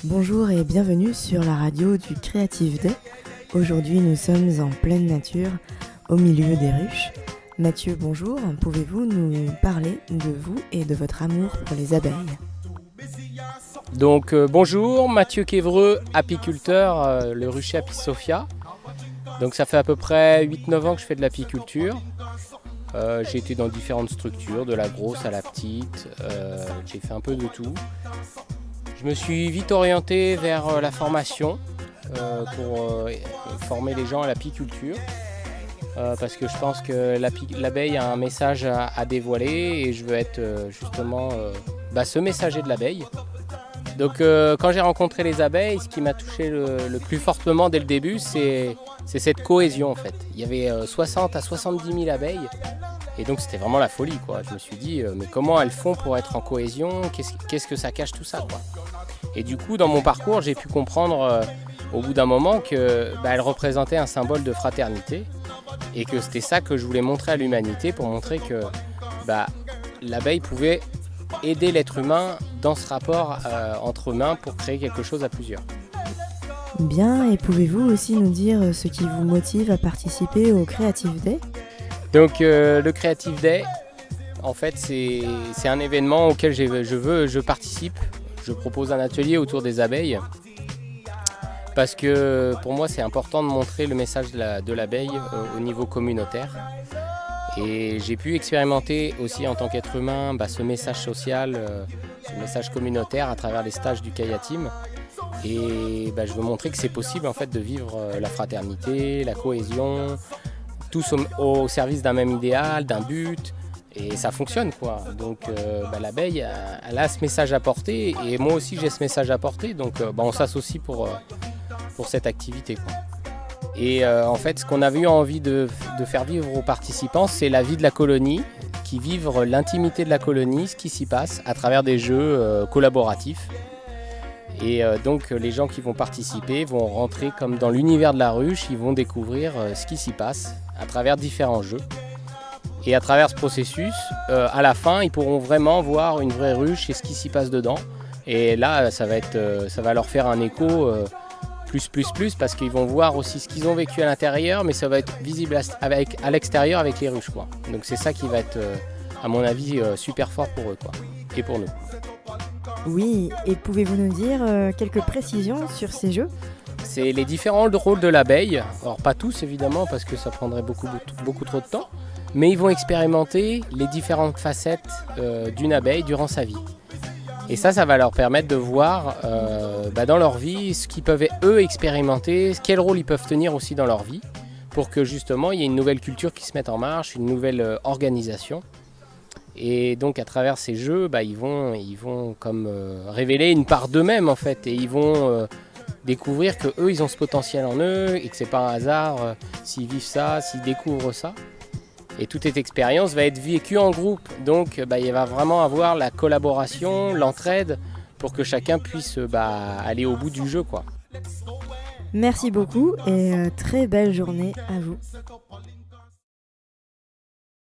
Bonjour et bienvenue sur la radio du Creative Day. Aujourd'hui, nous sommes en pleine nature, au milieu des ruches. Mathieu, bonjour. Pouvez-vous nous parler de vous et de votre amour pour les abeilles ? Donc bonjour, Mathieu Quévreux, apiculteur, le rucher Apis Sophia. Donc ça fait à peu près 8-9 ans que je fais de l'apiculture. J'ai été dans différentes structures, de la grosse à la petite, j'ai fait un peu de tout. Je me suis vite orienté vers la formation pour former les gens à l'apiculture. Parce que je pense que l'abeille a un message à dévoiler et je veux être justement ce messager de l'abeille. Donc quand j'ai rencontré les abeilles, ce qui m'a touché le plus fortement dès le début, c'est cette cohésion en fait. Il y avait 60 à 70 000 abeilles et donc c'était vraiment la folie, quoi. Je me suis dit mais comment elles font pour être en cohésion ? Qu'est-ce que ça cache tout ça, quoi ? Et du coup dans mon parcours j'ai pu comprendre au bout d'un moment qu'elles représentaient un symbole de fraternité et que c'était ça que je voulais montrer à l'humanité pour montrer que l'abeille pouvait aider l'être humain dans ce rapport entre humains pour créer quelque chose à plusieurs. Bien, et pouvez-vous aussi nous dire ce qui vous motive à participer au Creative Day ? Donc le Creative Day, en fait, c'est un événement auquel je participe. Je propose un atelier autour des abeilles parce que pour moi c'est important de montrer le message de l'abeille au niveau communautaire. Et j'ai pu expérimenter aussi en tant qu'être humain ce message social, ce message communautaire à travers les stages du Kaya Team. Et je veux montrer que c'est possible en fait de vivre la fraternité, la cohésion, tous au service d'un même idéal, d'un but. Et ça fonctionne, quoi. Donc l'abeille, elle a ce message à porter et moi aussi j'ai ce message à porter. Donc on s'associe pour cette activité, quoi. Et en fait, ce qu'on avait eu envie de faire vivre aux participants, c'est la vie de la colonie, qui vivent l'intimité de la colonie, ce qui s'y passe à travers des jeux collaboratifs. Et donc les gens qui vont participer vont rentrer comme dans l'univers de la ruche, ils vont découvrir ce qui s'y passe à travers différents jeux. Et à travers ce processus, à la fin, ils pourront vraiment voir une vraie ruche et ce qui s'y passe dedans. Et là, ça va leur faire un écho plus parce qu'ils vont voir aussi ce qu'ils ont vécu à l'intérieur, mais ça va être visible à l'extérieur avec les ruches, quoi. Donc c'est ça qui va être, à mon avis, super fort pour eux, quoi, et pour nous. Oui, et pouvez-vous nous dire quelques précisions sur ces jeux ? C'est les différents rôles de l'abeille. Alors pas tous évidemment parce que ça prendrait beaucoup trop de temps, mais ils vont expérimenter les différentes facettes d'une abeille durant sa vie. Et ça va leur permettre de voir dans leur vie ce qu'ils peuvent eux expérimenter, quel rôle ils peuvent tenir aussi dans leur vie, pour que justement il y ait une nouvelle culture qui se mette en marche, une nouvelle organisation. Et donc à travers ces jeux, ils vont comme révéler une part d'eux-mêmes en fait, et ils vont découvrir que eux ils ont ce potentiel en eux et que c'est pas un hasard s'ils vivent ça, s'ils découvrent ça. Et toute cette expérience va être vécue en groupe, donc il va vraiment avoir la collaboration, l'entraide, pour que chacun puisse aller au bout du jeu, quoi. Merci beaucoup et très belle journée à vous.